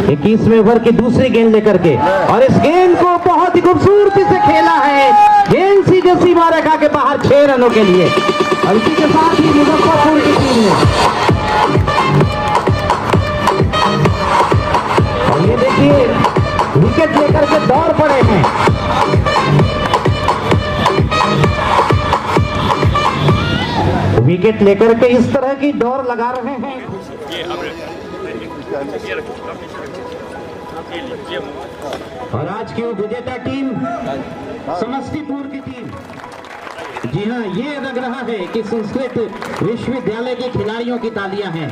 21वें over की दूसरी गेंद लेकर के, और इस गेंद को बहुत ही खूबसूरती से खेला है। गेंद सीधे सीमा रेखा के बाहर 6 रनों के लिए, और इसी के साथ ही मुजफ्फरपुर की टीम ने, और ये देखिए विकेट लेकर के दौड़ पड़े हैं। विकेट लेकर के इस तरह की दौड़ लगा रहे हैं। और आज की विजेता टीम समस्तीपुर की टीम, जी हाँ, ये लग रहा है कि संस्कृत विश्वविद्यालय के खिलाड़ियों की तालियां हैं।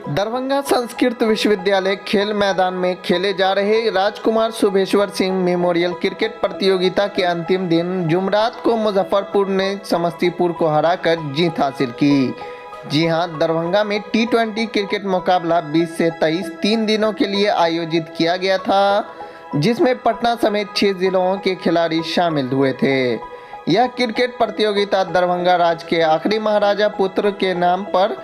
दरभंगा संस्कृत विश्वविद्यालय खेल मैदान में खेले जा रहे राजकुमार शुभेश्वर सिंह मेमोरियल क्रिकेट प्रतियोगिता के अंतिम दिन जुमरात को मुजफ्फरपुर ने समस्तीपुर को हराकर जीत हासिल की। जी हां, दरभंगा में T20 क्रिकेट मुकाबला 20 से 23 3 दिनों के लिए आयोजित किया गया था, जिसमें पटना समेत 6 जिलों के खिलाड़ी शामिल हुए थे। यह क्रिकेट प्रतियोगिता दरभंगा राज्य के आखिरी महाराजा पुत्र के नाम पर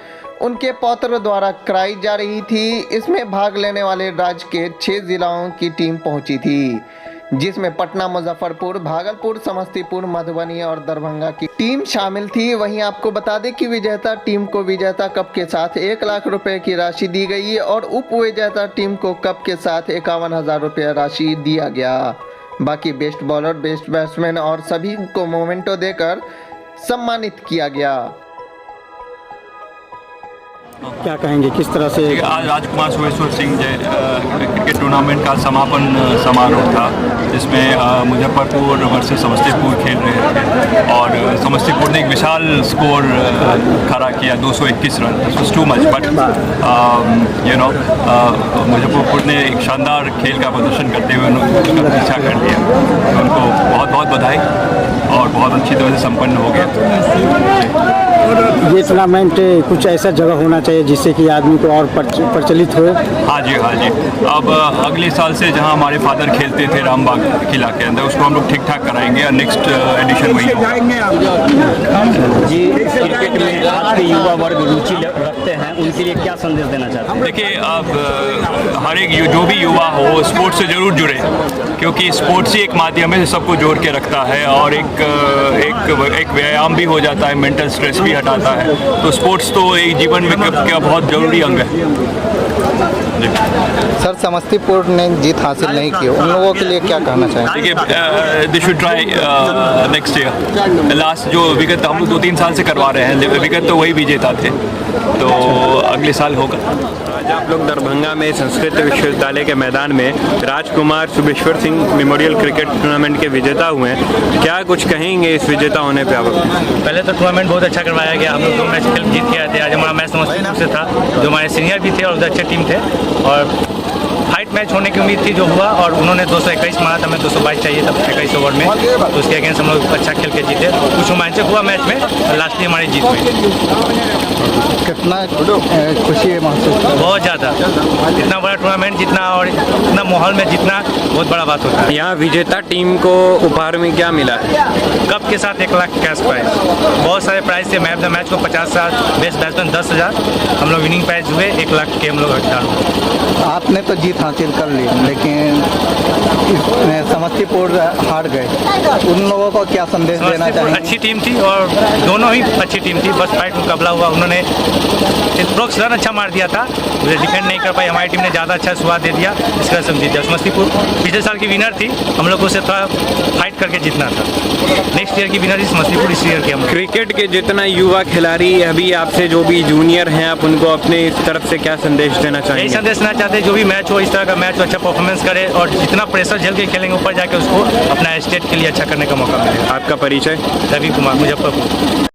उनके पौत्र द्वारा कराई जा रही थी। इसमें भाग लेने वाले राज्य के 6 जिलों की टीम पहुंची थी, जिसमें पटना, मुजफ्फरपुर, भागलपुर, समस्तीपुर, मधुबनी और दरभंगा की टीम शामिल थी। वहीं आपको बता दें कि विजेता टीम को विजेता कप के साथ 1 लाख रुपए की राशि दी गई और उप विजेता टीम को कप के साथ 51,000 रुपये राशि दिया गया। बाकी बेस्ट बॉलर, बेस्ट बैट्समैन और सभी को मोमेंटो देकर सम्मानित किया गया। क्या कहेंगे, किस तरह से आज राजकुमार शुभेश्वर सिंह क्रिकेट टूर्नामेंट का समापन समारोह था, जिसमें मुजफ्फरपुर वर्सेस समस्तीपुर खेल रहे थे और समस्तीपुर ने एक विशाल स्कोर खड़ा किया, 221 run. This was too much, but Muzaffarpur ने एक शानदार खेल का प्रदर्शन करते हुए उसका पीछा कर दिया। तो उनको बहुत बहुत बधाई और बहुत अच्छी तरह से संपन्न हो गया। ये टूर्नामेंट कुछ ऐसा जगह होना चाहिए जिससे कि आदमी को और प्रचलित हो। हाँ जी, हाँ जी। अब अगले साल से जहाँ हमारे फादर खेलते थे रामबाग किला के अंदर, उसको हम लोग ठीक ठाक कराएंगे और नेक्स्ट एडिशन वही जी। क्रिकेट में आज के युवा वर्ग रुचि रखते हैं, उनके लिए क्या संदेश देना चाहते हैं? देखिए, अब हर एक जो भी युवा हो स्पोर्ट्स से ज़रूर जुड़े, क्योंकि स्पोर्ट्स ही एक माध्यम है जो सबको जोड़ के रखता है और एक व्यायाम भी हो जाता है, मेंटल स्ट्रेस भी हटाता है। तो स्पोर्ट्स तो एक जीवन में का बहुत जरूरी अंग है। सर, समस्तीपुर ने जीत हासिल नहीं की, उन लोगों के लिए क्या कहना चाहेंगे? देखिए, they should try next year. Last जो विकेट हम लोग 2-3 साल से करवा रहे हैं, विकेट तो वही विजेता थे, तो अगले साल होगा। आज आप लोग दरभंगा में संस्कृत विश्वविद्यालय के मैदान में Rajkumar Shubheshwar Singh memorial cricket tournament के विजेता हुए हैं, क्या कुछ कहेंगे इस विजेता होने पे आप? पहले तो टूर्नामेंट बहुत अच्छा करवाया गया, हम लोग 2 मैच खेल जीत के आए थे। आज हमारा मैच समस्तीपुर से था, जो हमारे सीनियर भी थे और अच्छे टीम थे, और फाइट मैच होने की उम्मीद थी जो हुआ, और उन्होंने 221 मारा था, हमें 222 चाहिए था 21 ओवर में, तो उसके अगेंस्ट हम लोग अच्छा खेल के जीते। कुछ रोमांचक हुआ मैच में और लास्टली हमारी जीत हुई। कितना खुशी है महसूस? बहुत ज़्यादा, इतना बड़ा टूर्नामेंट जीतना और इतना माहौल में जीतना बहुत बड़ा बात होता है। यहाँ विजेता टीम को उपहार में क्या मिला है? कप के साथ 1 लाख कैश प्राइज, बहुत सारे प्राइज थे। मैच मैच को 50,000, बेस्ट बैट्समैन 10,000, हम लोग विनिंग प्राइज हुए 1 लाख के हम लोग हकदार हुए। आपने तो जीत हासिल कर ली, लेकिन समस्तीपुर हार गए, उन लोगों को क्या संदेश देना चाहिए? अच्छी टीम थी और दोनों ही अच्छी टीम थी, बस फाइट मुकाबला हुआ। उन्होंने अप्रोक्स रन अच्छा मार दिया था, मुझे डिफेंड नहीं कर पाई, हमारी टीम ने ज़्यादा अच्छा शुरुआत दे दिया, इसका सब जीत गया। समस्तीपुर पिछले साल की विनर थी, हम लोग उसे थोड़ा फाइट करके जीतना था। नेक्स्ट ईयर की विनर थी समस्तीपुर, इस ईयर की हम। क्रिकेट के जितना युवा खिलाड़ी अभी आपसे जो भी जूनियर हैं, आप उनको अपने तरफ से क्या संदेश देना चाहेंगे? यही संदेश देना चाहते हैं, जो भी मैच हो इस तरह का मैच हो, अच्छा परफॉर्मेंस करे और जितना प्रेशर झेल के खेलेंगे ऊपर जाके उसको अपना स्टेट के लिए अच्छा करने का मौका मिले। आपका परिचय? रवि कुमार, मुजफ्फरपुर।